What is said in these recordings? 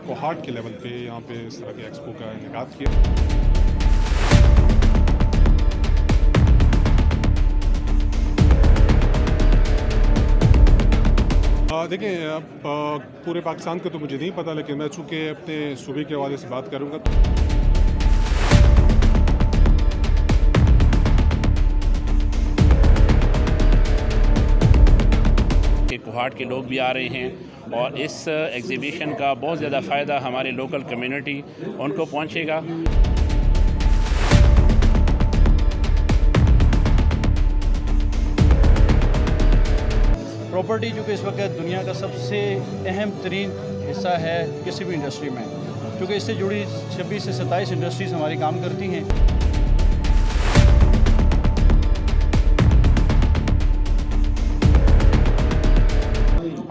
कोहाट के लेवल पे यहाँ पे इस तरह के एक्सपो का इनेकाद किया। देखिए पूरे पाकिस्तान का तो मुझे नहीं पता, लेकिन मैं चूँकि अपने सूबे के हवाले से बात करूँगा कोहाट के लोग भी आ रहे हैं और इस एग्ज़िबिशन का बहुत ज़्यादा फ़ायदा हमारे लोकल कम्युनिटी उनको पहुँचेगा। प्रॉपर्टी जो कि इस वक्त दुनिया का सबसे अहम तरीन हिस्सा है किसी भी इंडस्ट्री में, क्योंकि इससे जुड़ी 26 से 27 इंडस्ट्रीज़ हमारी काम करती हैं।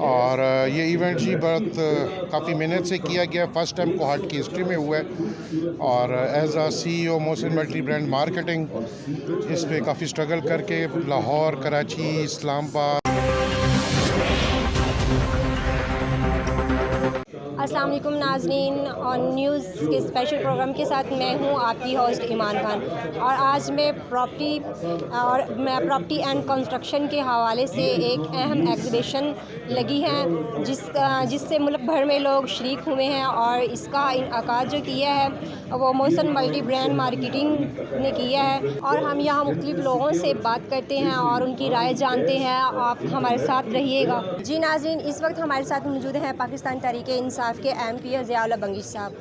और ये इवेंट जी बहुत काफ़ी मेहनत से किया गया, फ़र्स्ट टाइम कोहाट की हिस्ट्री में हुआ है और एज आ CEO Mohsin multi brand marketing इस पे काफ़ी स्ट्रगल करके लाहौर, कराची, इस्लामाबाद। अस्सलाम वालेकुम नाज़रीन, और न्यूज़ के स्पेशल प्रोग्राम के साथ मैं हूं आपकी होस्ट ईमान खान। और आज मैं प्रॉपर्टी एंड कंस्ट्रक्शन के हवाले से एक अहम एग्ज़िबिशन लगी है जिससे मुल्क भर में लोग शरीक हुए हैं, और इसका इनअकाद जो किया है वो मोहसिन मल्टी ब्रांड मार्केटिंग ने किया है। और हम यहाँ मुख्तलिफ लोगों से बात करते हैं और उनकी राय जानते हैं। आप हमारे साथ रहिएगा। जी नाज़रीन, इस वक्त हमारे साथ मौजूद हैं पाकिस्तान तहरीक-ए-इंसाफ के MP ज़िया-उल-हक बंगी साहब,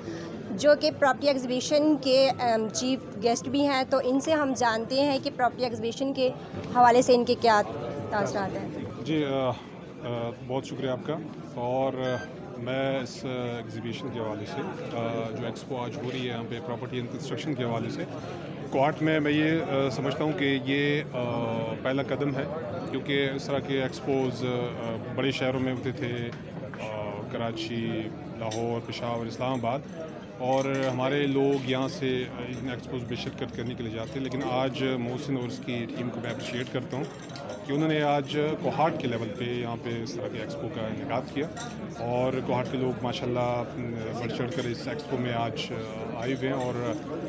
जो कि प्रॉपर्टी एग्ज़िबिशन के चीफ गेस्ट भी हैं। तो इनसे हम जानते हैं कि प्रॉपर्टी एग्ज़िबिशन के हवाले से इनके क्या तासरात हैं। जी बहुत शुक्रिया आपका। और मैं इस एग्ज़िबिशन के हवाले से जो एक्सपो आज हो रही है यहाँ पे प्रॉपर्टी एंड कंस्ट्रक्शन के हवाले से कोहाट में, मैं ये समझता हूँ कि ये पहला कदम है, क्योंकि इस तरह के एक्सपोज बड़े शहरों में होते थे, कराची, लाहौर, पेशावर, इस्लामाबाद, और हमारे लोग यहाँ से इन एक्सपोज में शिरकत करने के लिए जाते हैं। लेकिन आज मोहसिन और उसकी टीम को मैं अप्रिशिएट करता हूँ कि उन्होंने आज कोहाट के लेवल पे यहाँ पे इस तरह के एक्सपो का इनेकाद किया, और कोहाट के लोग माशाल्लाह बढ़ चढ़ कर इस एक्सपो में आज आए हुए हैं और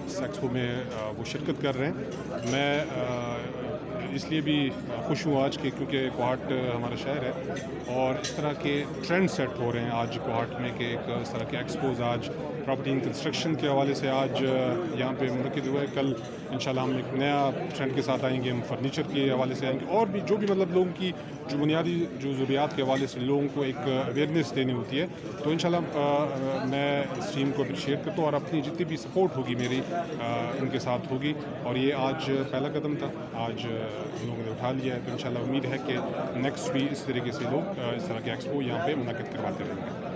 इस एक्सपो में वो शिरकत कर रहे हैं। मैं इसलिए भी खुश हूँ आज के, क्योंकि कोहाट हमारा शहर है और इस तरह के ट्रेंड सेट हो रहे हैं आज कोहाट में कि एक इस तरह के एक्सपोज आज प्रॉपर्टी एंड कंस्ट्रक्शन के हवाले से आज यहाँ पे मुनक़िद हुआ है। कल इंशाल्लाह हम एक नया ट्रेंड के साथ आएंगे, हम फर्नीचर के हवाले से आएंगे, और भी जो भी मतलब लोगों की जो बुनियादी जो ज़रूरियात के हवाले से लोगों को एक अवेयरनेस देनी होती है। तो इंशाल्लाह मैं इस टीम को अप्रिशिएट करता हूँ और अपनी जितनी भी सपोर्ट होगी मेरी उनके साथ होगी। और ये आज पहला कदम था, आज लोगों ने उठा लिया है। तो इंशाल्लाह उम्मीद है कि नेक्स्ट भी इस तरीके से लोग इस तरह के एक्सपो यहाँ पे मुनक़िद करवाते रहेंगे।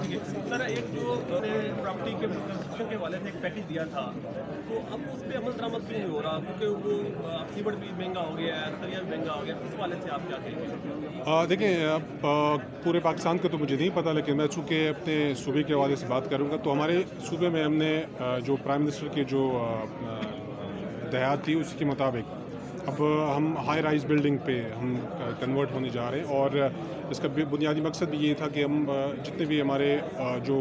सर, एक जो प्रॉपर्टी के कंस्ट्रक्शन के हवाले से एक पैकेज दिया था, तो अब उस पर अमल दरामद क्यों नहीं हो रहा? क्योंकि वो सीमेंट भी महंगा हो गया है, सरिया भी महंगा हो गया, उस हवाले से आप क्या कहेंगे? देखिए पूरे पाकिस्तान का तो मुझे नहीं पता, लेकिन मैं चूँकि अपने सूबे के हवाले से बात करूँगा तो हमारे सूबे में हमने जो प्राइम मिनिस्टर की जो दयात थी उसके मुताबिक अब हम हाई राइज बिल्डिंग पे हम कन्वर्ट होने जा रहे हैं। और इसका बुनियादी मकसद भी ये था कि हम जितने भी हमारे जो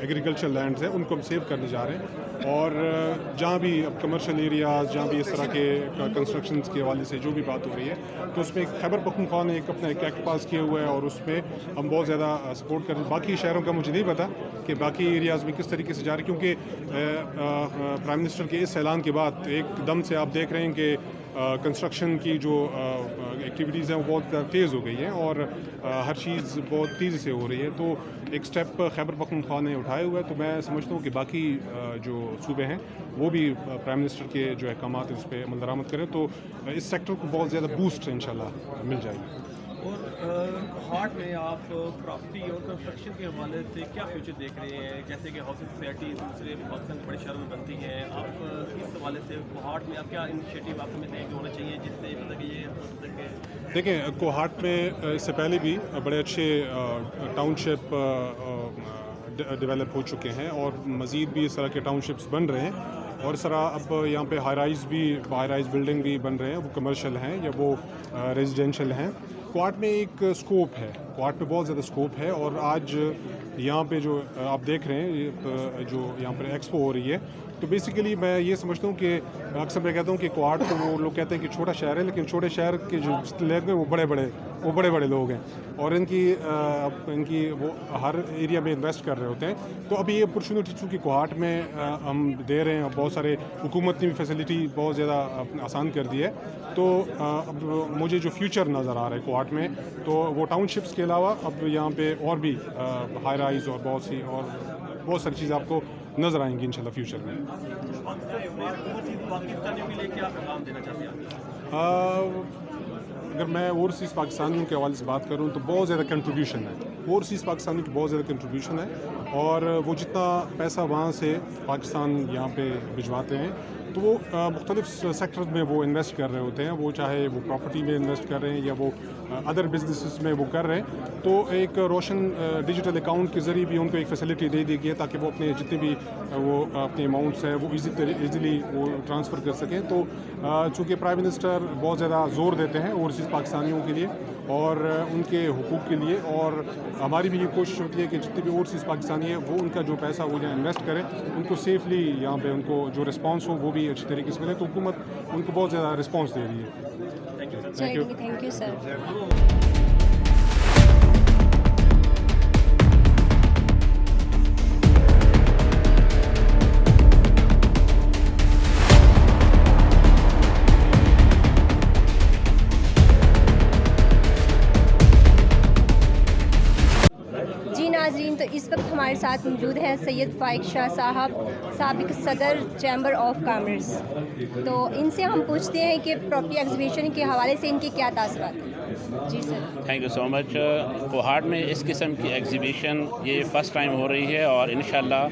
एग्रीकल्चर लैंड्स हैं उनको हम सेव करने जा रहे हैं, और जहाँ भी अब कमर्शियल एरियाज़, जहाँ भी इस तरह के कंस्ट्रक्शन के हवाले से जो भी बात हो रही है, तो उसमें खैबर पख्तूनख्वा ने एक अपना एक एक्ट पास किया हुआ है और उसमें हम बहुत ज़्यादा सपोर्ट कर रहे हैं। बाकी शहरों का मुझे नहीं पता कि बाकी एरियाज़ में किस तरीके से जा रही, क्योंकि प्राइम मिनिस्टर के इस ऐलान के बाद एकदम से आप देख रहे हैं कि कंस्ट्रक्शन की जो एक्टिविटीज़ हैं वो बहुत तेज़ हो गई हैं और हर चीज़ बहुत तेज़ी से हो रही है। तो एक स्टेप खैबर पख्तूनख्वा ने उठाया हुआ है। तो मैं समझता हूँ कि बाकी जो सूबे हैं वो भी प्राइम मिनिस्टर के जो अहकाम हैं उस पर अमल दरामद करें, तो इस सेक्टर को बहुत ज़्यादा बूस्ट इंशाल्लाह मिल जाएगी। और कोहाट में आप प्रॉपर्टी और कंस्ट्रक्शन के हवाले से क्या फ्यूचर देख रहे हैं? जैसे कि हाउसिंग सोसाइटी दूसरे पाकिस्तान के बड़े शहरों में बनती हैं, आप इस हवाले से कोहाट में आप क्या इनिशिएटिव आप समझते हैं कि होना चाहिए जिससे मतलब कि ये हो सके? देखिए कोहाट में इससे पहले भी बड़े अच्छे टाउनशिप डेवलप हो चुके हैं और मज़ीद भी इस तरह के टाउनशिप्स बन रहे हैं। और इस तरह अब यहाँ पे हाई राइज़ बिल्डिंग भी बन रहे हैं, वो कमर्शियल हैं या वो रेजिडेंशल हैं। क्वाड में एक स्कोप है, क्वाड पे बहुत ज़्यादा स्कोप है। और आज यहाँ पे जो आप देख रहे हैं, जो यहाँ पर एक्सपो हो रही है, तो बेसिकली मैं ये समझता हूँ कि अक्सर मैं कहता हूँ कि क्वाड तो वो लोग कहते हैं कि छोटा शहर है, लेकिन छोटे शहर के जो लोग हैं वो बड़े बड़े लोग हैं, और इनकी वो हर एरिया में इन्वेस्ट कर रहे होते हैं। तो अभी ये अपॉर्चुनिटी चूँकि कोहाट में हम दे रहे हैं, बहुत सारे हुकूमत ने भी फैसिलिटी बहुत ज़्यादा आसान कर दी है, तो अब मुझे जो फ्यूचर नज़र आ रहा है कोहाट में, तो वो टाउनशिप्स के अलावा अब यहाँ पे और भी हाई राइज और बहुत सारी चीज़ें आपको नज़र आएंगी इंशाल्लाह फ्यूचर में। पाकिस्तानियों के लिए क्या पैगाम देना चाहते हैं? अगर मैं ओवरसीज़ पाकिस्तानियों के हवाले से बात करूं तो बहुत ज़्यादा कंट्रीब्यूशन है, ओवरसीज़ पाकिस्तानियों की बहुत ज़्यादा कंट्रीब्यूशन है, और वो जितना पैसा वहाँ से पाकिस्तान यहाँ पे भिजवाते हैं, तो वो मुख्तलिफ सेक्टर में वो इन्वेस्ट कर रहे होते हैं, वो चाहे वो प्रॉपर्टी में इन्वेस्ट कर रहे हैं या वो अदर बिजनेसेस में वो कर रहे हैं। तो एक रोशन डिजिटल अकाउंट के ज़रिए भी उनको एक फैसिलिटी दे दी गई है, ताकि वो अपने जितने भी वो अपने अमाउंट्स हैं वो ईज़िली वो ट्रांसफ़र कर सकें। तो चूँकि प्राइम मिनिस्टर बहुत ज़्यादा ज़ोर देते हैं ओवरसीज़ पाकिस्तानियों के लिए और उनके हुकूक़ के लिए, और हमारी भी ये कोशिश होती है कि जितने भी ओवरसीज़ पाकिस्तानी है वो उनका जो पैसा वो जहाँ इन्वेस्ट करें, उनको सेफली यहाँ पे उनको जो रिस्पांस हो वो भी अच्छी तरीके से मिले। तो हुकूमत उनको बहुत ज़्यादा रिस्पांस दे रही है। Thank you sir. नाज़रीन, तो इस वक्त हमारे साथ मौजूद हैं सैयद फ़ाइक शाह साहब, साबिक सदर चैम्बर ऑफ कॉमर्स। तो इनसे हम पूछते हैं कि प्रॉपर्टी एग्जीबिशन के हवाले से इनके क्या तासुरात हैं। जी sir. Thank you so much. Kohat में इस किस्म की एग्जीबिशन ये फ़र्स्ट टाइम हो रही है, और इंशाल्लाह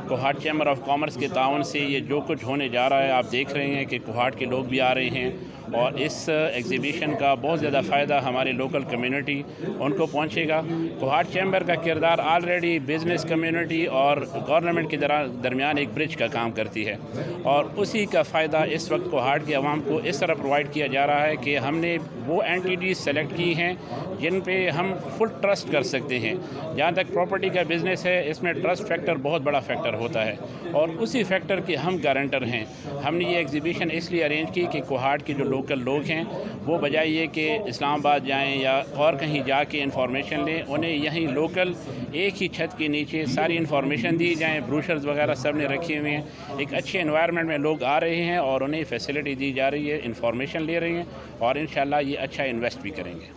कोहाट चैम्बर ऑफ कॉमर्स के ताउन से ये जो कुछ होने जा रहा है, आप देख रहे हैं कि कोहाट के लोग भी आ रहे हैं, और इस एग्ज़िबिशन का बहुत ज़्यादा फ़ायदा हमारे लोकल कम्युनिटी उनको पहुंचेगा। कोहाट चैम्बर का किरदार ऑलरेडी बिज़नेस कम्युनिटी और गवर्नमेंट के दरमियान एक ब्रिज का काम करती है, और उसी का फ़ायदा इस वक्त कोहाट के अवाम को इस तरह प्रोवाइड किया जा रहा है कि हमने वो एंटिटीज़ सेलेक्ट की हैं जिन पे हम फुल ट्रस्ट कर सकते हैं। जहाँ तक प्रॉपर्टी का बिज़नेस है, इसमें ट्रस्ट फैक्टर बहुत बड़ा फैक्टर होता है, और उसी फैक्टर के हम गारंटर हैं। हमने ये एग्ज़िबिशन इसलिए अरेंज की कि कोहाट के जो लोकल लोग हैं वो बजाय ये कि इस्लामाबाद जाएं या और कहीं जाके इंफॉर्मेशन लें, उन्हें यहीं लोकल एक ही छत के नीचे सारी इन्फॉर्मेशन दी जाए। ब्रोशर्स वगैरह सब ने रखे हुए हैं। एक अच्छे एनवायरनमेंट में लोग आ रहे हैं और उन्हें फैसिलिटी दी जा रही है, इन्फॉर्मेशन ले रहे हैं, और इंशाल्लाह ये अच्छा इन्वेस्ट भी करेंगे।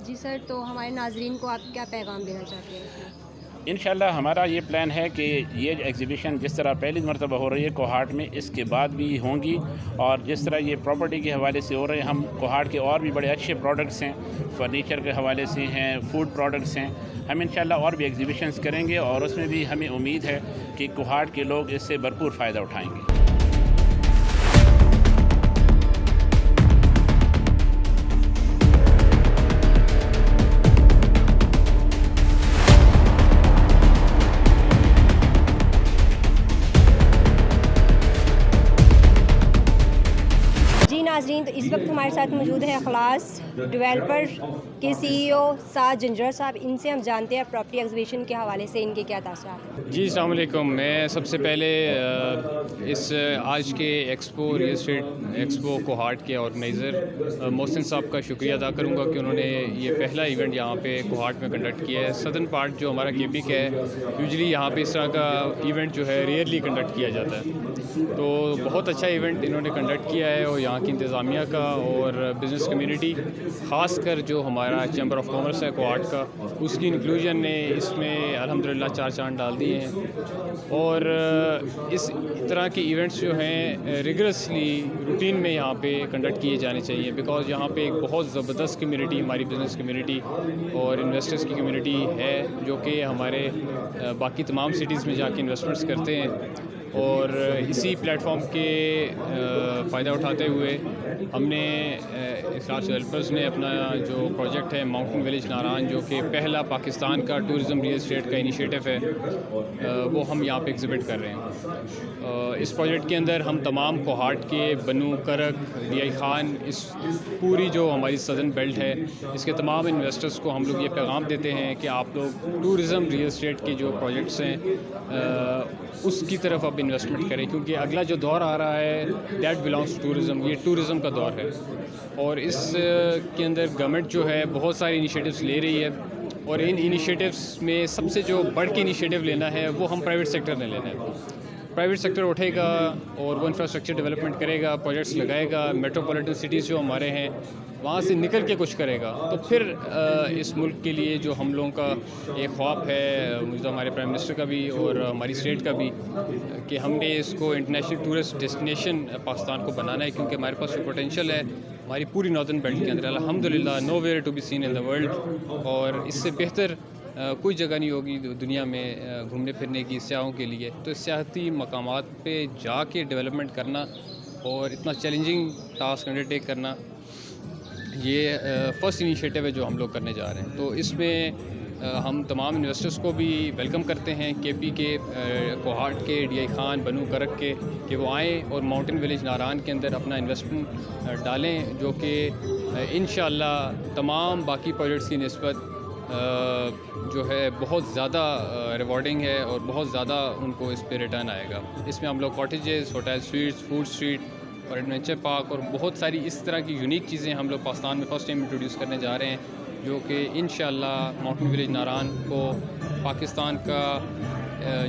जी सर, तो हमारे नाजरीन को आप क्या पैगाम देना चाहते हैं? इंशाल्लाह हमारा ये प्लान है कि ये एग्ज़िबिशन जिस तरह पहली मरतबा हो रही है कोहाट में, इसके बाद भी होंगी, और जिस तरह ये प्रॉपर्टी के हवाले से हो रहे हैं, हम कोहाट के और भी बड़े अच्छे प्रोडक्ट्स हैं, फर्नीचर के हवाले से हैं, फूड प्रोडक्ट्स हैं, हम इंशाल्लाह और भी एग्ज़िबिशंस करेंगे, और उसमें भी हमें उम्मीद है कि कोहाट के लोग इससे भरपूर फ़ायदा उठाएँगे। नाज़रीन, तो इस वक्त हमारे साथ मौजूद है अखलास डेवलपर के CEO साद जंजर साहब। इनसे हम जानते हैं प्रॉपर्टी एग्जीबिशन के हवाले से इनके क्या तासुरात हैं। जी अस्सलाम वालेकुम। मैं सबसे पहले इस आज के expo real estate expo Kohat के ऑर्गेनाइज़र मोहसिन साहब का शुक्रिया अदा करूँगा कि उन्होंने ये पहला इवेंट यहाँ पे कोहाट में कंडक्ट किया है। सदर्न पार्ट जो हमारा केपिक है, यूजुअली यहाँ पे इस तरह का इवेंट जो है रेयरली कंडक्ट किया जाता है, तो बहुत अच्छा इवेंट इन्होंने कंडक्ट किया है, और यहाँ की इंतज़ामिया का और बिज़नेस कम्युनिटी, ख़ासकर जो हमारा चैम्बर ऑफ कॉमर्स है कोहाट का, उसकी इंक्लूजन ने इसमें अल्हम्दुलिल्लाह 4 चांद डाल दिए हैं। और इस तरह के इवेंट्स जो हैं रिगरसली रूटीन में यहाँ पे कंडक्ट किए जाने चाहिए, बिकॉज़ यहाँ पे एक बहुत ज़बरदस्त कम्युनिटी हमारी बिज़नेस कम्युनिटी और इन्वेस्टर्स की कम्युनिटी है, जो कि हमारे बाकी तमाम सिटीज़ में जाके इन्वेस्टमेंट्स करते हैं। और इसी प्लेटफॉर्म के फ़ायदा उठाते हुए हमने इखलास डेवलपर्स ने अपना जो प्रोजेक्ट है माउंटेन विलेज नारान, जो कि पहला पाकिस्तान का टूरिज़म रियल एस्टेट का इनिशिएटिव है, वो हम यहाँ पे एग्ज़िबिट कर रहे हैं। इस प्रोजेक्ट के अंदर हम तमाम कोहाट के बनू, करक, DI खान, इस पूरी जो हमारी सदर्न बेल्ट है, इसके तमाम इन्वेस्टर्स को हम लोग ये पैगाम देते हैं कि आप लोग टूरिज़म रियल एस्टेट के जो प्रोजेक्ट्स हैं उसकी तरफ अब इन्वेस्टमेंट करें, क्योंकि अगला जो दौर आ रहा है दैट बिलोंग्स टूरिज़म, ये टूरिज़म का दौर है। और इस के अंदर गवर्नमेंट जो है बहुत सारे इनिशिएटिव्स ले रही है, और इन इनिशिएटिव्स में सबसे जो बढ़ के इनिशिएटिव लेना है वो हम प्राइवेट सेक्टर ने लेना है। प्राइवेट सेक्टर उठेगा और वो इंफ्रास्ट्रक्चर डेवलपमेंट करेगा, प्रोजेक्ट्स लगाएगा, मेट्रोपॉलिटन सिटीज़ जो हमारे हैं वहाँ से निकल के कुछ करेगा, तो फिर इस मुल्क के लिए जो हम लोगों का एक ख्वाब है, मुझे हमारे प्राइम मिनिस्टर का भी और हमारी स्टेट का भी, कि हमने इसको इंटरनेशनल टूरिस्ट डेस्टिनेशन पाकिस्तान को बनाना है, क्योंकि हमारे पास जो पोटेंशियल है हमारी पूरी नॉर्दर्न बेल्ट के अंदर अल्हम्दुलिल्लाह nowhere to be seen in the world, और इससे बेहतर कोई जगह नहीं होगी दुनिया में घूमने फिरने की सियाहों के लिए। तो सियाहती मकामात पे जाके डेवलपमेंट करना और इतना चैलेंजिंग टास्क अंडरटेक करना, ये फ़र्स्ट इनिशिएटिव है जो हम लोग करने जा रहे हैं। तो इसमें हम तमाम इन्वेस्टर्स को भी वेलकम करते हैं, KP के, कोहाट के, DI खान, बनू, करक के, कि वो आएँ और माउंटेन विलेज नारान के अंदर अपना इन्वेस्टमेंट डालें, जो कि इंशाअल्लाह तमाम बाकी प्रोजेक्ट्स की निस्बत जो है बहुत ज़्यादा रिवॉर्डिंग है और बहुत ज़्यादा उनको इस पे रिटर्न आएगा। इसमें हम लोग cottages, hotel, sweets, food street और एडवेंचर पार्क और बहुत सारी इस तरह की यूनिक चीज़ें हम लोग पाकिस्तान में फ़र्स्ट टाइम इंट्रोड्यूस करने जा रहे हैं, जो कि इंशाअल्लाह माउंटेन विलेज नारान को पाकिस्तान का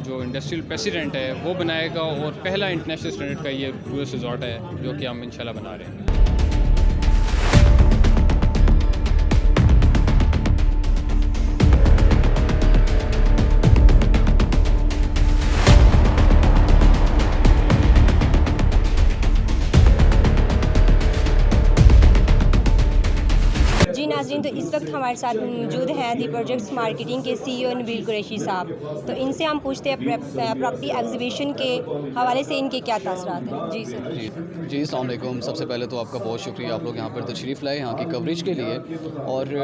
जो इंडस्ट्रियल प्रेसिडेंट है वो बनाएगा, और पहला इंटरनेशनल स्टैंडर्ड का ये टूरिस्ट रिजॉर्ट है जो कि हम इंशाअल्लाह बना रहे हैं। नाज़रीन, तो इस वक्त हमारे साथ मौजूद हैं दी प्रोजेक्ट्स मार्केटिंग के CEO नबील कुरैशी साहब। तो इनसे हम पूछते हैं प्रॉपर्टी एग्जीबिशन के हवाले से इनके क्या तासरात हैं। जी सर। जी अस्सलाम वालेकुम। सबसे पहले तो आपका बहुत शुक्रिया, आप लोग यहाँ पर तशरीफ़ लाए यहाँ की कवरेज के लिए। और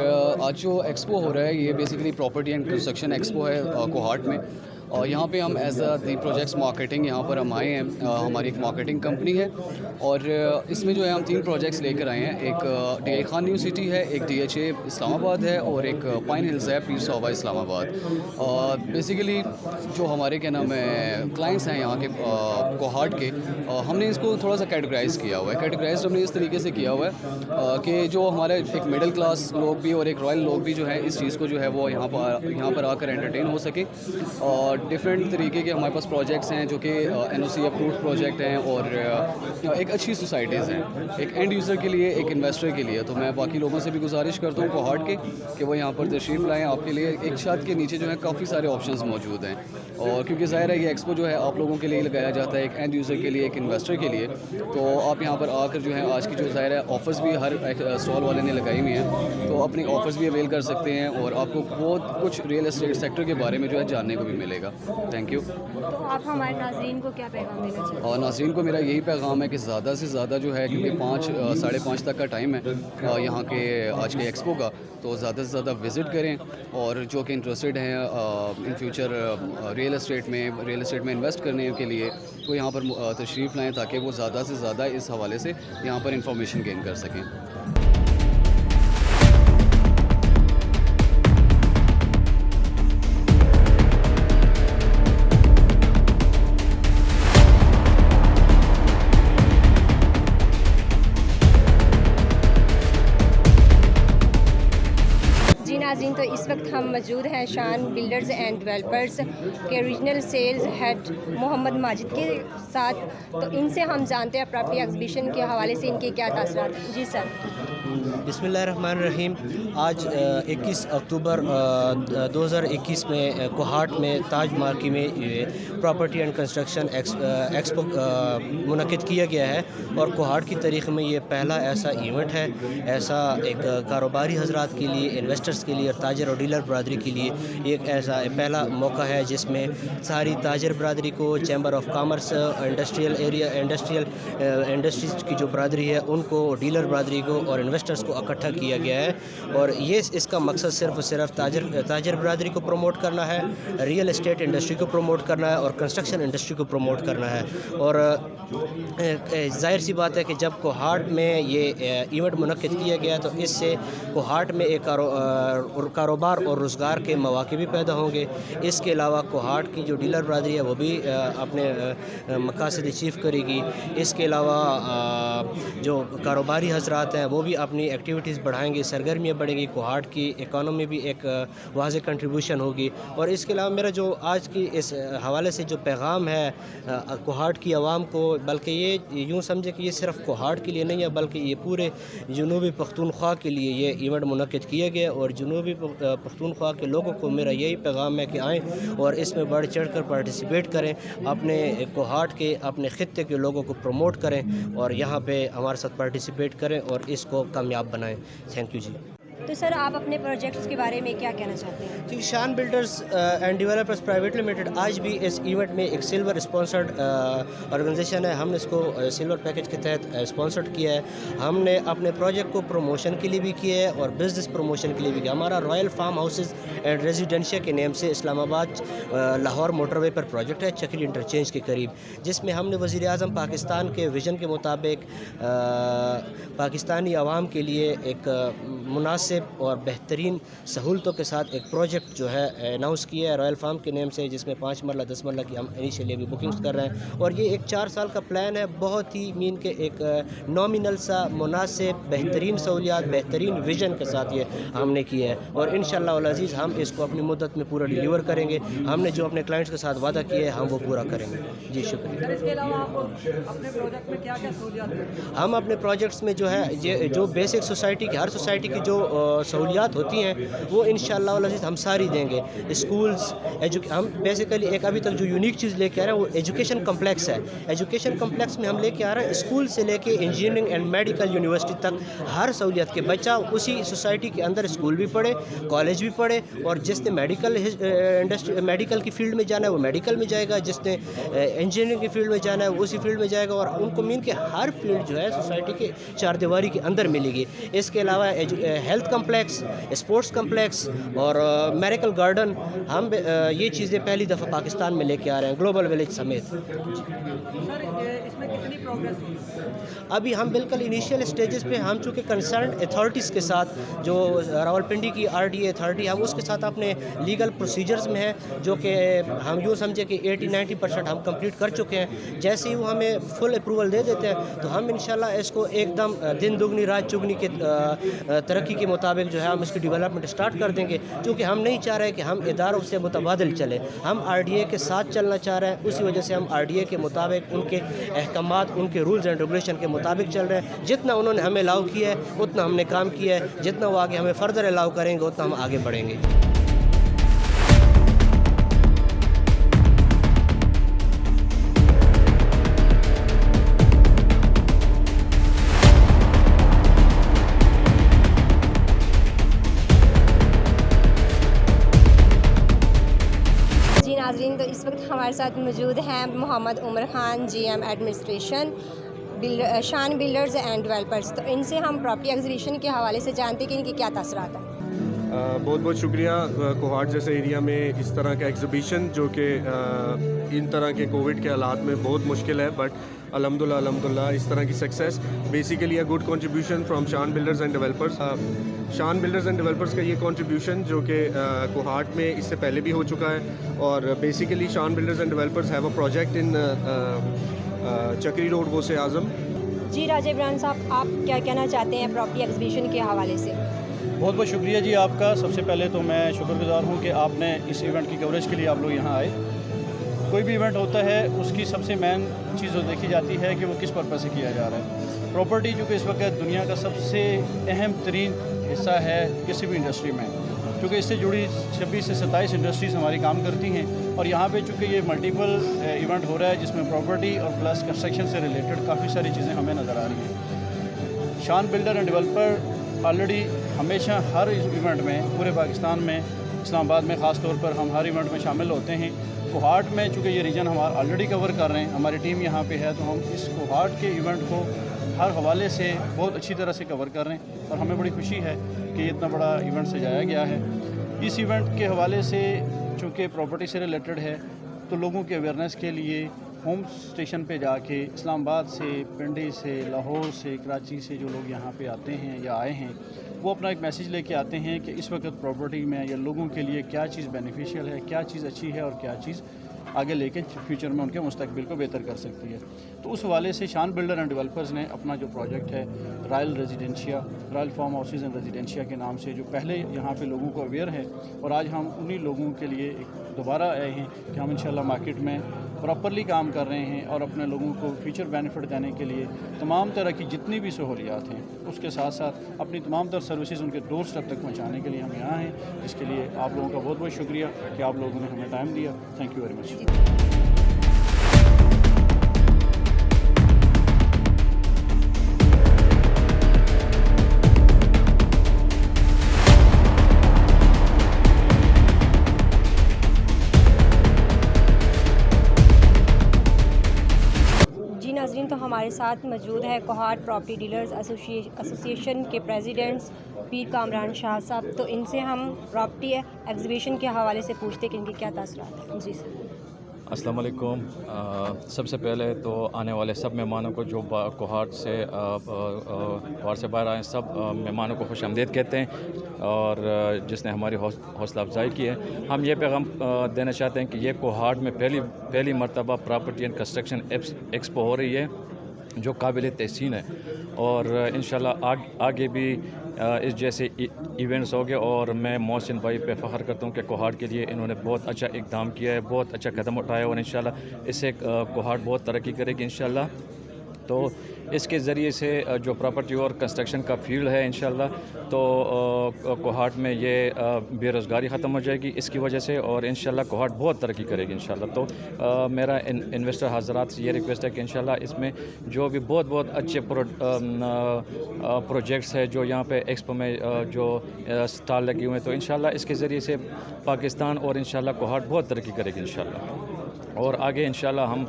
आज जो एक्सपो हो रहा है ये basically property and construction expo है कोहाट में, और यहाँ पे हम एज दी प्रोजेक्ट्स मार्केटिंग यहाँ पर हम आए हैं। हमारी एक मार्केटिंग कंपनी है और इसमें जो है हम 3 प्रोजेक्ट्स लेकर आए हैं। एक DI खान न्यू सिटी है, एक DHA इस्लामाबाद है और एक पाइन हिल्स है पीर सोवा इस्लामाबाद। बेसिकली जो हमारे क्या नाम है क्लाइंट्स हैं यहाँ के कोहाट के, हमने इसको थोड़ा सा कैटेगराइज़ किया हुआ है। कैटेगराइज हमने इस तरीके से किया हुआ है कि जो हमारे एक मिडिल क्लास लोग भी और एक रॉयल लोग भी जो है इस चीज़ को जो है वो यहाँ पर आकर एंटरटेन हो सके। और डिफरेंट तरीके के हमारे पास प्रोजेक्ट्स हैं जो कि NOC अप्रूव्ड प्रोजेक्ट हैं और एक अच्छी सोसाइटीज़ हैं, एक एंड यूज़र के लिए, एक इन्वेस्टर के लिए। तो मैं बाकी लोगों से भी गुजारिश करता हूँ कोहाट के कि वो यहाँ पर तशरीफ़ लाएँ। आपके लिए एक छत के नीचे जो है काफ़ी सारे ऑप्शंस मौजूद हैं, और क्योंकि ज़ाहिर है ये एक्सपो जो है आप लोगों के लिए लगाया जाता है, एक एंड यूज़र के लिए, एक इन्वेस्टर के लिए। तो आप यहाँ पर आकर जो है आज की जो ज़ाहिर है ऑफ़र्स भी हर स्टॉल वाले ने लगाई हुई हैं, तो अपनी ऑफ़र्स भी अवेल कर सकते हैं और आपको बहुत कुछ रियल एस्टेट सेक्टर के बारे में जो है जानने को भी मिलेगा। Thank you. आप हमारे नाज़रीन को क्या पैगाम देना चाहते हैं? और नाज़रीन को मेरा यही पैगाम है कि ज़्यादा से ज़्यादा जो है, क्योंकि 5-5:30 तक का टाइम है यहाँ के आज के एक्सपो का, तो ज़्यादा से ज़्यादा विज़िट करें। और जो कि इंटरेस्टेड हैं इन फ्यूचर रियल एस्टेट में इन्वेस्ट करने के लिए, तो यहाँ पर तशरीफ़ लाएँ ताकि वो ज़्यादा से ज़्यादा इस हवाले से यहाँ पर इंफॉर्मेशन गेन कर सकें। नाज़रीन, तो इस वक्त हम मौजूद हैं शान बिल्डर्स एंड डेवलपर्स के regional sales head Mohammad Majid के साथ। तो इनसे हम जानते हैं प्रॉपर्टी एग्जीबिशन के हवाले से इनके क्या तासरात हैं। जी सर। बिस्मिल्लाहिर्रहमानिर्रहीम। आज 21 अक्टूबर 2021 में कोहाट में ताज मार्की में प्रॉपर्टी एंड कंस्ट्रक्शन एक्सपो मुनक़िद किया गया है और कोहाट की तारीख़ में ये पहला ऐसा इवेंट है, ऐसा एक कारोबारी हजरात के लिए, इन्वेस्टर्स के लिए और ताजर और डीलर बरदरी के लिए एक ऐसा पहला मौका है जिसमें सारी ताजर बरदरी को, chamber of commerce, industrial area, industries की जो बरदरी है उनको, डीलर बरदरी को और इन्वेस्टर्स को इकट्ठा किया गया है। और ये इसका मकसद सिर्फ ताजर बरदरी को प्रमोट करना है, रियल एस्टेट इंडस्ट्री को प्रमोट करना है और कंस्ट्रक्शन इंडस्ट्री को प्रमोट करना है। और जाहिर सी बात है कि जब कोहाट में ये इवेंट मुनक़िद किया गया तो इससे कोहाट में एक कारोबार और रोज़गार के मौक़े भी पैदा होंगे। इसके अलावा कोहाट की जो डीलर बरदरी है वो भी अपने मकासद अचीव करेगी। इसके अलावा जो कारोबारी हजरात हैं वो भी अपनी एक्टिविटीज़ बढ़ाएंगे, सरगर्मियाँ बढ़ेंगी, कोहाट की इकानमी भी एक वाज़ेह कंट्रीब्यूशन होगी। और इसके अलावा मेरा जो आज की इस हवाले से जो पैगाम है कोहाट की आवाम को, बल्कि ये यूँ समझे कि ये सिर्फ कोहाट के लिए नहीं है बल्कि ये पूरे जनूबी पख्तूनख्वा के लिए ये इवेंट मुनक़िद किया गया। और जनूबी पख्तूनख्वा के लोगों को मेरा यही पैगाम है कि आएँ और इसमें बढ़ चढ़ कर पार्टिसिपेट करें, अपने कोहाट के, अपने ख़ित्ते के लोगों को प्रमोट करें और यहाँ पे हमारे साथ पार्टिसिपेट करें और इसको कामयाब बनाएं। थैंक यू जी। तो सर आप अपने प्रोजेक्ट्स के बारे में क्या कहना चाहते हैं? जी, शान builders and developers private limited आज भी इस इवेंट में एक सिल्वर स्पॉन्सर्ड ऑर्गेनाइजेशन है। हमने इसको सिल्वर पैकेज के तहत स्पॉन्सर्ड किया है। हमने अपने प्रोजेक्ट को प्रमोशन के लिए भी किया है और बिज़नेस प्रमोशन के लिए भी किया। हमारा royal farm houses and residentia के नेम से इस्लामाबाद लाहौर मोटरवे पर प्रोजेक्ट है, चक्री इंटरचेंज के करीब, जिसमें हमने वज़ीर आज़म पाकिस्तान के विज़न के मुताबिक पाकिस्तानी आवाम के लिए एक मुनासिब और बेहतरीन सहूलतों के साथ एक प्रोजेक्ट जो है अनाउंस किया है रॉयल फार्म के नेम से, जिसमें 5 मरला 10 मरला की हम इनिशियली अभी बुकिंग्स कर रहे हैं। और ये एक 4 साल का प्लान है, बहुत ही मीन के एक नॉमिनल सा मुनासिब बेहतरीन सहूलियात, बेहतरीन विजन के साथ ये हमने किया है और इंशाअल्लाह अल अज़ीज़ हम इसको अपनी मुद्दत में पूरा डिलीवर करेंगे। हमने जो अपने क्लाइंट्स के साथ वादा किया है हम वो पूरा करेंगे जी। शुक्रिया। इसके अलावा आप अपने प्रोजेक्ट में क्या क्या सहूलियात हैं? हम अपने प्रोजेक्ट्स में जो है जो बेसिक सोसाइटी की, हर सोसाइटी की जो सहूलियात होती हैं वो इंशाअल्लाह अल अज़ीज़ हम सारी देंगे। स्कूल्स, हम बेसिकली एक अभी तक जो यूनिक चीज़ लेके आ रहे हैं वो एजुकेशन कम्प्लेक्स है। एजुकेशन कम्प्लेक्स में हम लेके आ रहे हैं स्कूल से लेके इंजीनियरिंग एंड मेडिकल यूनिवर्सिटी तक हर सहूलियत के बच्चा उसी सोसाइटी के अंदर स्कूल भी पढ़े, कॉलेज भी पढ़े और जिसने मेडिकल की फील्ड में जाना है वो मेडिकल में जाएगा, जिसने इंजीनियरिंग की फील्ड में जाना है वो उसी फील्ड में जाएगा और उनको मीन के हर फील्ड जो है सोसाइटी के चारदीवारी के अंदर मिलेगी। इसके अलावा हेल्थ कम्प्लेक्स, स्पोर्ट्स कम्प्लेक्स और मेडिकल गार्डन, हम ये चीज़ें पहली दफ़ा पाकिस्तान में लेके आ रहे हैं ग्लोबल विलेज समेत। सर इसमें कितनी प्रोग्रेस हुई? अभी हम बिल्कुल इनिशियल स्टेजेस पे, हम चूँकि कंसर्न अथॉरिटीज़ के साथ, जो रावलपिंडी की RDA अथॉरिटी, हम उसके साथ अपने लीगल प्रोसीजर्स में हैं, जो कि हम यूँ समझे कि 80-90% हम कंप्लीट कर चुके हैं। जैसे ही वो हमें फुल अप्रूवल दे देते हैं तो हम इंशाल्लाह इसको एकदम दिन दुगनी रात चुगनी के तरक्की के मुताबिक जो है हम इसकी डेवलपमेंट स्टार्ट कर देंगे। क्योंकि हम नहीं चाह रहे कि हम इदारों से मुतबादिल चले, हम RDA के साथ चलना चाह रहे हैं। उसी वजह से हम RDA के मुताबिक, उनके अहकामात, उनके रूल्स एंड रेगुलेशन के मुताबिक चल रहे हैं। जितना उन्होंने हमें अलाउ किया है उतना हमने काम किया है, जितना वो आगे हमें फ़र्दर अलाउ करेंगे उतना हम आगे बढ़ेंगे। नाज़रीन, तो इस वक्त हमारे साथ मौजूद हैं मोहम्मद उमर ख़ान, GM एडमिनिस्ट्रेशन, शान बिल्डर्स एंड डेवलपर्स। तो इनसे हम प्रॉपर्टी एग्जीबिशन के हवाले से जानते हैं कि इनके क्या तासरात हैं। बहुत बहुत शुक्रिया। कोहाट जैसे एरिया में इस तरह का एग्जीबिशन, जो कि इन तरह के कोविड के हालात में बहुत मुश्किल है, बट अल्हम्दुलिल्लाह इस तरह की success basically a good contribution from शान बिल्डर्स एंड डेवलपर्स। शान बिल्डर्स एंड डेवलपर्स का ये कंट्रीब्यूशन जो कि कोहाट में इससे पहले भी हो चुका है और बेसिकली शान builders and developers have a project in चक्री रोड वोसे आज़म। जी राजा इमरान साहब, आप क्या कहना चाहते हैं प्रॉपर्टी एग्जीबिशन के हवाले से? बहुत बहुत शुक्रिया जी आपका। सबसे पहले तो मैं शुक्रगुजार हूँ कि आपने इस इवेंट की कवरेज के लिए आप लोग यहाँ आए। कोई भी इवेंट होता है उसकी सबसे मेन चीज़ जो देखी जाती है कि वो किस पर्पज़ से किया जा रहा है। प्रॉपर्टी जो कि इस वक्त दुनिया का सबसे अहम तरीन हिस्सा है किसी भी इंडस्ट्री में, क्योंकि इससे जुड़ी 26 से 27 इंडस्ट्रीज़ हमारी काम करती हैं। और यहाँ पे चूँकि ये मल्टीपल इवेंट हो रहा है जिसमें प्रॉपर्टी और प्लस कंस्ट्रक्शन से रिलेटेड काफ़ी सारी चीज़ें हमें नज़र आ रही हैं। शान बिल्डर एंड डेवलपर ऑलरेडी हमेशा हर इवेंट में पूरे पाकिस्तान में, इस्लामाबाद में ख़ास तौर पर हम हर इवेंट में शामिल होते हैं। कोहाट में चूँकि ये रीजन हमारा ऑलरेडी कवर कर रहे हैं, हमारी टीम यहाँ पे है, तो हम इस कोहाट के इवेंट को हर हवाले से बहुत अच्छी तरह से कवर कर रहे हैं और हमें बड़ी खुशी है कि इतना बड़ा इवेंट सजाया गया है। इस इवेंट के हवाले से चूँकि प्रॉपर्टी से रिलेटेड है तो लोगों के अवेयरनेस के लिए होम स्टेशन पे जाके इस्लामाबाद से, पिंडी से, लाहौर से, कराची से जो लोग यहाँ पे आते हैं या आए हैं वो अपना एक मैसेज लेके आते हैं कि इस वक्त प्रॉपर्टी में या लोगों के लिए क्या चीज़ बेनिफिशियल है, क्या चीज़ अच्छी है और क्या चीज़ आगे लेके फ्यूचर में उनके मुस्तकबिल को बेहतर कर सकती है। तो उस हवाले से शान बिल्डर एंड डेवलपर्स ने अपना जो प्रोजेक्ट है royal farm houses and residentia के नाम से, जो पहले यहाँ पे लोगों को अवेयर है, और आज हम उन्हीं लोगों के लिए दोबारा आए हैं कि हम इंशाल्लाह मार्केट में प्रॉपरली काम कर रहे हैं और अपने लोगों को फ्यूचर बेनिफिट देने के लिए तमाम तरह की जितनी भी सहूलियात हैं उसके साथ साथ अपनी तमाम तरह सर्विसेज उनके डोर स्टेप तक पहुँचाने के लिए हम यहाँ हैं। इसके लिए आप लोगों का बहुत बहुत शुक्रिया कि आप लोगों ने हमें टाइम दिया। Thank you very much. नाज़रीन, तो हमारे साथ मौजूद है कोहाट प्रॉपर्टी डीलर्स एसोसिएशन के प्रेसिडेंट्स पीर कामरान शाह साहब। तो इनसे हम प्रॉपर्टी एग्जीबिशन के हवाले से पूछते हैं कि इनके क्या तासुरात हैं। जी सर। अस्सलाम वालेकुम। सबसे पहले तो आने वाले सब मेहमानों को जो कोहाट से बाहर आए सब मेहमानों को खुश आमदीद कहते हैं और जिसने हमारी हौसला अफजाई की है। हम ये पैगाम देना चाहते हैं कि ये कोहाट में पहली मरतबा प्रॉपर्टी एंड कंस्ट्रक्शन एक्सपो हो रही है जो काबिल तहसीन है और इंशाल्लाह आगे भी इस जैसे इवेंट्स हो गए। और मैं मोहसिन भाई पे फ़ख्र करता हूँ कि कोहाट के लिए इन्होंने बहुत अच्छा इक़दाम किया है, बहुत अच्छा कदम उठाया और इंशाल्लाह इससे कोहाट बहुत तरक्की करेगी इंशाल्लाह। तो इसके ज़रिए से जो प्रॉपर्टी और कंस्ट्रक्शन का फील्ड है इंशाल्लाह तो कोहाट में ये बेरोज़गारी ख़त्म हो जाएगी इसकी वजह से और इंशाल्लाह कोहाट बहुत तरक्की करेगी इंशाल्लाह। तो मेरा इन्वेस्टर हज़रात से ये रिक्वेस्ट है कि इंशाल्लाह इसमें जो भी बहुत अच्छे प्रोजेक्ट्स है जो यहाँ पे एक्सपो में जो स्टॉल लगे हुए हैं तो इंशाल्लाह इसके ज़रिए से पाकिस्तान और इंशाल्लाह कोहाट बहुत तरक्की करेगी इंशाल्लाह और आगे इंशाल्लाह हम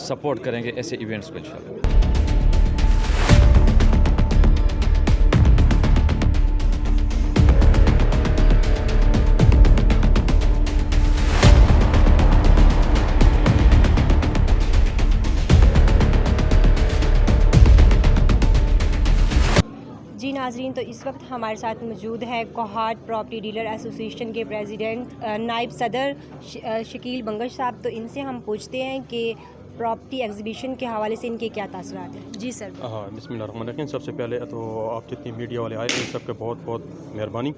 सपोर्ट करेंगे ऐसे इवेंट्स को इंशाल्लाह। जी नाज़रीन, तो इस वक्त हमारे साथ मौजूद है कोहाट प्रॉपर्टी डीलर एसोसिएशन के प्रेसिडेंट नायब सदर शकील बंगश साहब। तो इनसे हम पूछते हैं कि प्रॉपर्टी एग्जीबिशन के हवाले से इनके क्या तासुरात हैं। जी सर। हाँ, बिस्मिल्लाहिर्रहमानिर्रहीम। सबसे पहले तो आप जितनी मीडिया वाले आए हैं सबके बहुत मेहरबानी।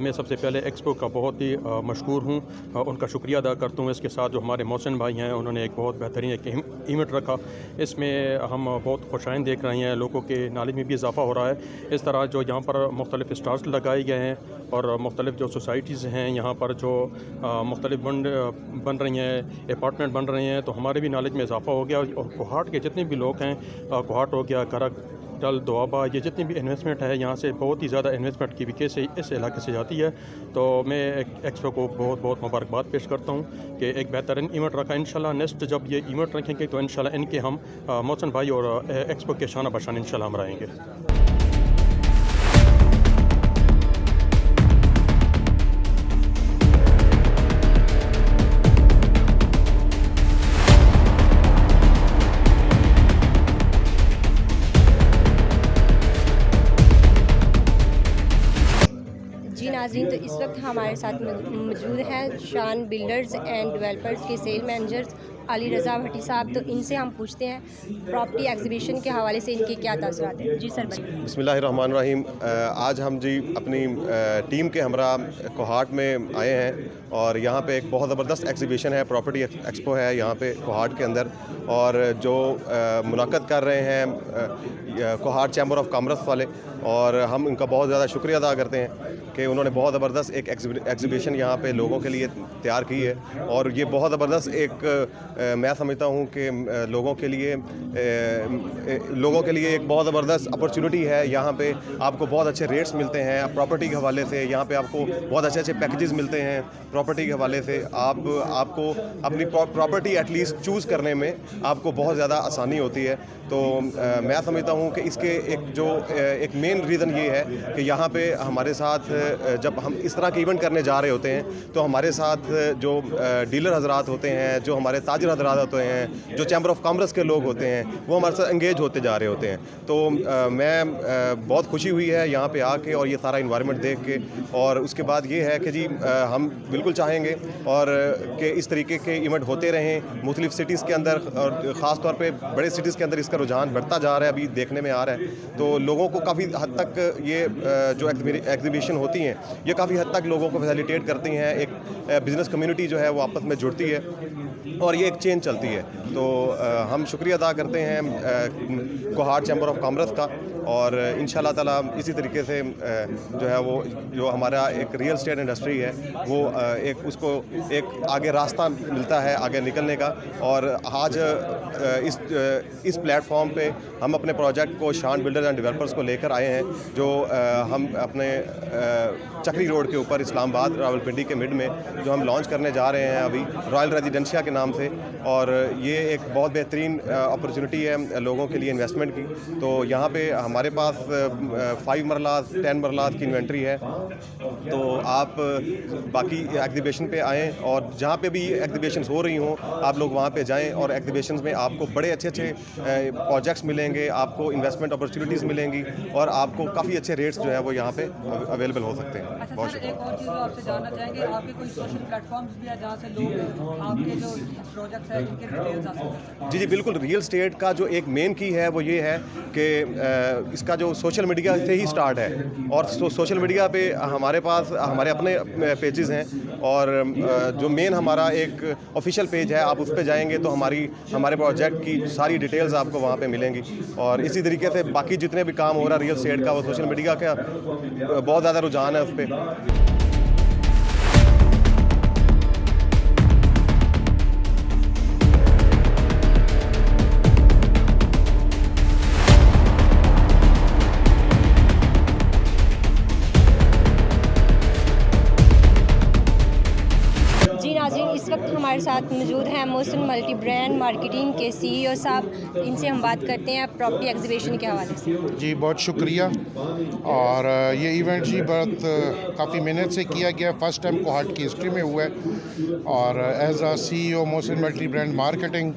मैं सबसे पहले एक्सपो का बहुत ही मशहूर हूँ, उनका शुक्रिया अदा करता हूँ। इसके साथ जो हमारे मोहसिन भाई हैं उन्होंने एक बहुत बेहतरीन एक इवेंट रखा, इसमें हम बहुत खुशाइन देख रहे हैं, लोगों के नॉलेज में भी इजाफा हो रहा है। इस तरह जो यहाँ पर मुख्तलिफ स्टॉल्स लगाए गए हैं और मुख्तलिफ जो सोसाइटीज़ हैं यहाँ पर जो मुख्तलिफ बन रही हैं, अपार्टमेंट बन रहे हैं, तो हमारे भी नॉलेज में इजाफा हो गया। और कोहाट के जितने भी लोग हैं, कोहाट हो गया, करक, डल, दोआबा, ये जितनी भी इन्वेस्टमेंट है यहाँ से बहुत ही ज़्यादा इन्वेस्टमेंट की विकेट से इस इलाके से जाती है। तो मैं एक्सपो को बहुत मुबारकबाद पेश करता हूँ कि एक बेहतरीन इवेंट रखा। इंशाल्लाह नेक्स्ट जब ये इवेंट रखेंगे तो इंशाल्लाह इनके हम मोहसिन भाई और एक्सपो के शाना बशान इंशाल्लाह हम रहेंगे। नाज़रीन, तो इस वक्त हमारे साथ मौजूद हैं शान बिल्डर्स एंड डेवलपर्स के सेल मैनेजर्स अली रज़ा भट्टी साहब, तो इनसे हम पूछते हैं प्रॉपर्टी एग्जीबिशन के हवाले से इनके क्या तासुरात हैं। जी सर। बिस्मिल्लाहिर्रहमानिर्रहीम। आज हम जी अपनी टीम के हमरा कोहाट में आए हैं और यहाँ पे एक बहुत ज़बरदस्त एग्जीबिशन है, प्रॉपर्टी एक्सपो है यहाँ पे कोहाट के अंदर, और जो मुनाक़द कर रहे हैं कोहाट चैम्बर ऑफ कॉमर्स वाले, और हम उनका बहुत ज़्यादा शुक्रिया अदा करते हैं कि उन्होंने बहुत ज़बरदस्त एक एग्जीबिशन यहाँ पे लोगों के लिए तैयार की है। और ये बहुत ज़बरदस्त एक मैं समझता हूँ कि लोगों के लिए एक बहुत ज़बरदस्त अपॉर्चुनिटी है। यहाँ पे आपको बहुत अच्छे रेट्स मिलते हैं प्रॉपर्टी के हवाले से, यहाँ पे आपको बहुत अच्छे अच्छे पैकेजेस मिलते हैं प्रॉपर्टी के हवाले से। आपको अपनी प्रॉपर्टी एटलीस्ट चूज़ करने में आपको बहुत ज़्यादा आसानी होती है। तो मैं समझता हूँ कि इसके एक मेन रीज़न ये है कि यहाँ पे हमारे साथ जब हम इस तरह के इवेंट करने जा रहे होते हैं तो हमारे साथ जो डीलर हजरात होते हैं, जो हमारे ताजिर हजरात होते हैं, जो चैम्बर ऑफ कॉमर्स के लोग होते हैं, वो हमारे साथ एंगेज होते जा रहे होते हैं। तो मैं बहुत खुशी हुई है यहाँ पे आके और ये सारा इन्वायरमेंट देख के। और उसके बाद ये है कि जी हम बिल्कुल चाहेंगे और कि इस तरीके के इवेंट होते रहें मुख्तलिफ सिटीज़ के अंदर, और ख़ास तौर पे बड़े सिटीज़ के अंदर इसका रुझान बढ़ता जा रहा है, अभी देखने में आ रहा है। तो लोगों को काफ़ी हद तक ये जो एग्जीबिशन होती हैं ये काफ़ी हद तक लोगों को फैसिलिटेट करती हैं। एक बिज़नेस कम्युनिटी जो है वो आपस में जुड़ती है और ये एक चेन चलती है। तो हम शुक्रिया अदा करते हैं कोहाट चैम्बर ऑफ कॉमर्स का, और इंशाल्लाह ताला इसी तरीके से जो है वो जो हमारा एक रियल एस्टेट इंडस्ट्री है वो उसको एक आगे रास्ता मिलता है आगे निकलने का। और आज इस प्लेटफॉर्म पे हम अपने प्रोजेक्ट को शान बिल्डर्स एंड डेवलपर्स को लेकर आए हैं, जो हम अपने चक्री रोड के ऊपर इस्लामाबाद रावलपिंडी के मिड में जो हम लॉन्च करने जा रहे हैं अभी रॉयल रेजिडेंशिया के नाम से। और ये एक बहुत बेहतरीन अपॉर्चुनिटी है लोगों के लिए इन्वेस्टमेंट की। तो यहाँ पे हमारे पास 5 मरलात 10 मरलात की इन्वेंट्री है। तो आप बाकी एग्जीबिशन पे आएँ और जहाँ पे भी एग्जीबिशंस हो रही हों आप लोग वहाँ पे जाएं, और एग्जीबिशंस में आपको बड़े अच्छे अच्छे प्रोजेक्ट्स मिलेंगे, आपको इन्वेस्टमेंट अपॉर्चुनिटीज़ मिलेंगी, और आपको काफ़ी अच्छे रेट्स जो है वो यहाँ पे अवेलेबल हो सकते हैं। अच्छा सर, एक और चीज़ आपसे जानना चाहेंगे, आपके कोई सोशल प्लेटफॉर्म्स भी है जहाँ से लोग आपके जो प्रोजेक्ट्स हैं इनके डिटेल्स हासिल कर सकते हैं? जी बिल्कुल। रियल एस्टेट का जो एक मेन की है वो ये है कि इसका जो सोशल मीडिया से ही स्टार्ट है, और सोशल मीडिया पे हमारे पास हमारे अपने पेजेस हैं, और जो मेन हमारा एक ऑफिशियल पेज है आप उस पर जाएंगे तो हमारे प्रोजेक्ट की सारी डिटेल्स आपको वहाँ पे मिलेंगी। और इसी तरीके से बाकी जितने भी काम हो रहा है रियल एस्टेट का वो सोशल मीडिया का बहुत ज़्यादा रुझान है उस पर। इस वक्त हमारे साथ मौजूद हैं मोहसिन मल्टी ब्रांड मार्केटिंग के CEO साहब। इनसे हम बात करते हैं प्रॉपर्टी एग्जीबिशन के हवाले से। जी बहुत शुक्रिया। और ये इवेंट जी बहुत काफ़ी मेहनत से किया गया, फर्स्ट टाइम कोहाट की हिस्ट्री में हुआ है। और एज आ CEO Mohsin multi brand marketing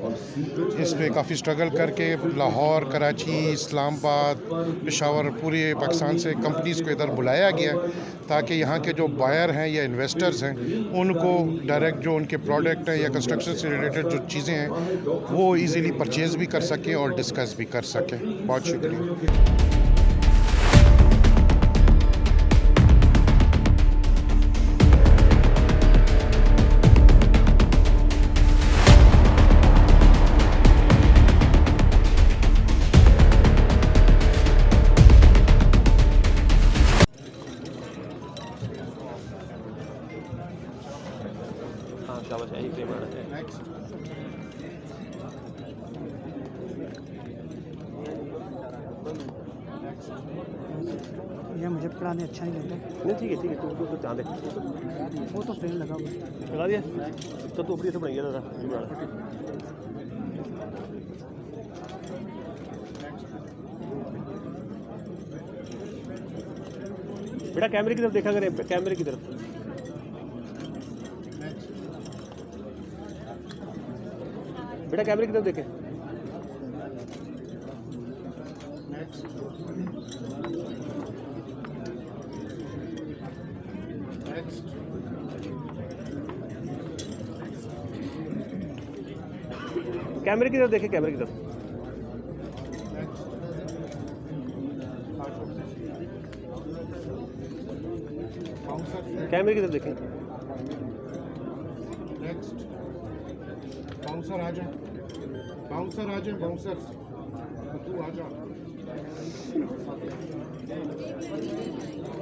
इस पर काफ़ी स्ट्रगल करके लाहौर, कराची, इस्लामाबाद, पेशावर, पूरे पाकिस्तान से कंपनीज़ को इधर बुलाया गया ताकि यहाँ के जो बायर हैं या इन्वेस्टर्स हैं उनको डायरेक्ट जो उनके प्रोडक्ट हैं या कंस्ट्रक्शन से रिलेटेड जो चीज़ें हैं वो इजीली परचेज़ भी कर सकें और डिस्कस भी कर सकें। बहुत शुक्रिया। ये मुझे पढ़ाने अच्छा नहीं लगता। नहीं ठीक है तो ध्यान दे। वो तो फ्रेम लगा हुआ लगा दिया तो तू ऊपरी से बनाइए दादा। बेटा कैमरे की तरफ देखा करें, कैमरे की तरफ। बेटा कैमरे की तरफ देखें। कैमरे की तरफ देखें, कैमरे की तरफ। कैमरे की तरफ देखें। नेक्स्ट बाउंसर आ जाए, बाउंसर आ जाए, बाउंसर तू आ जा।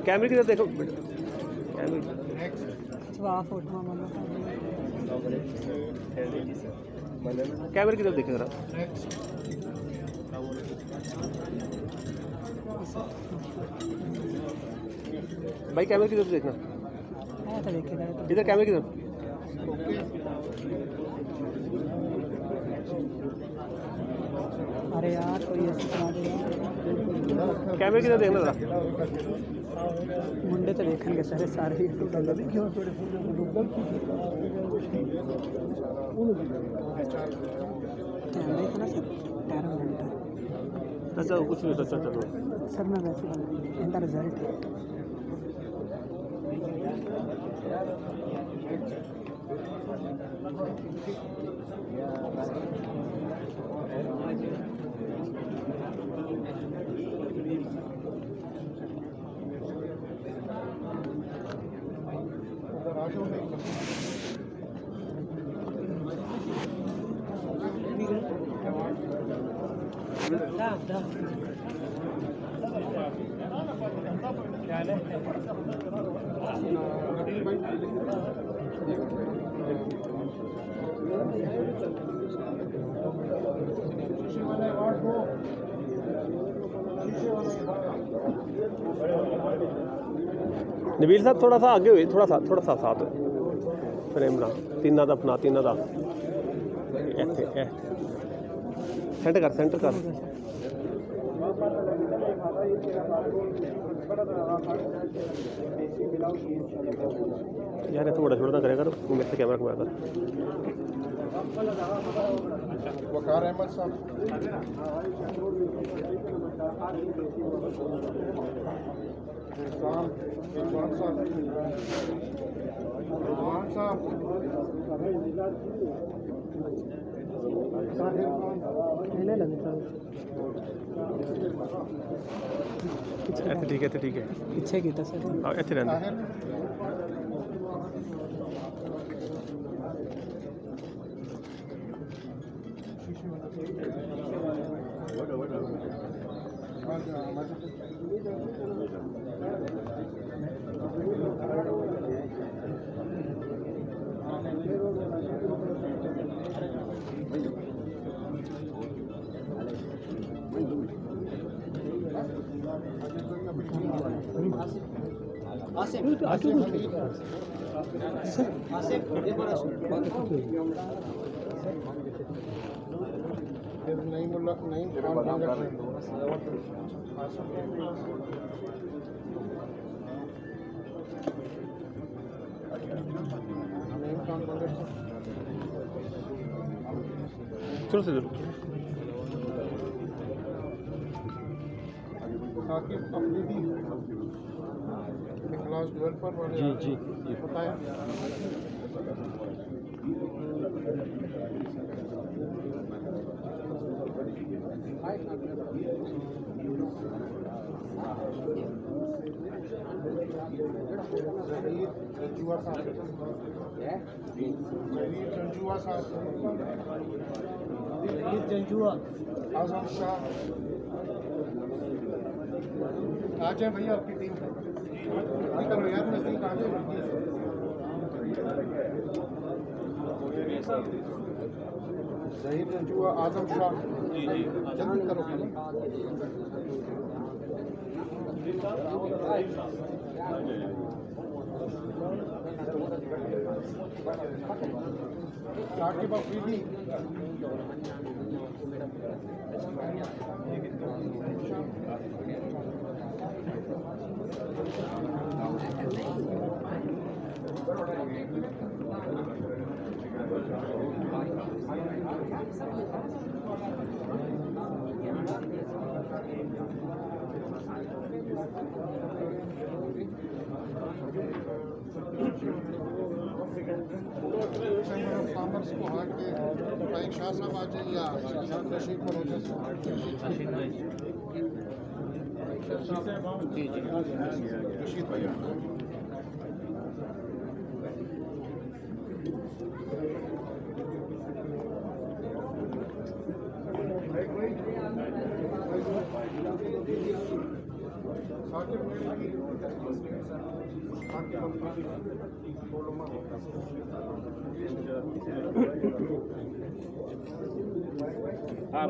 कैमरे की तरफ देखो। नेक्स्ट कैमरे की तरफ देखें जरा। नेक्स्ट भाई कैमरे की तरफ देखना, इधर कैमरे की तरफ। अरे यार कोई ऐसे बना दे, कैमरे की तरफ देखना जरा। मुंडे तो देखेंगे सारे सारे कैमरे का ना सर 13 घंटा अच्छा कुछ नहीं, अच्छा चलो सर मैं वैसे इनका रिजल्ट है। नबील साहब थोड़ा सा आगे हुए, थोड़ा सा साथ फ्रेम ना तीनों का अपना, तीनों का सेंटर कर, सेंटर कर। यार इतना बड़ा छोटा करेगा मेरे से कैमरा घुमाया कर। वकार अहमद साहब, इरफान साहब, इरफान साहब, ठीक है पीछे की था सर। इतने रहने नहीं मुल्ला नहीं चलो से जरूर। साकिब अफरीदी क्लास 12 पर जी बताया। जंजुआ साहब, जंजुआ साहब, जंजुआ, आजम शाह, आ जाए भैया आपकी टीम नहीं करो यार, नजदीक आ जाए। जहीर जंजुआ, आजम शाह, जल्दी करो। साकिब अफरीदी, कॉमर्स कोहाट के भाई शाह साहब आ जाए या रशीद मनोज रशीद भाई हाँ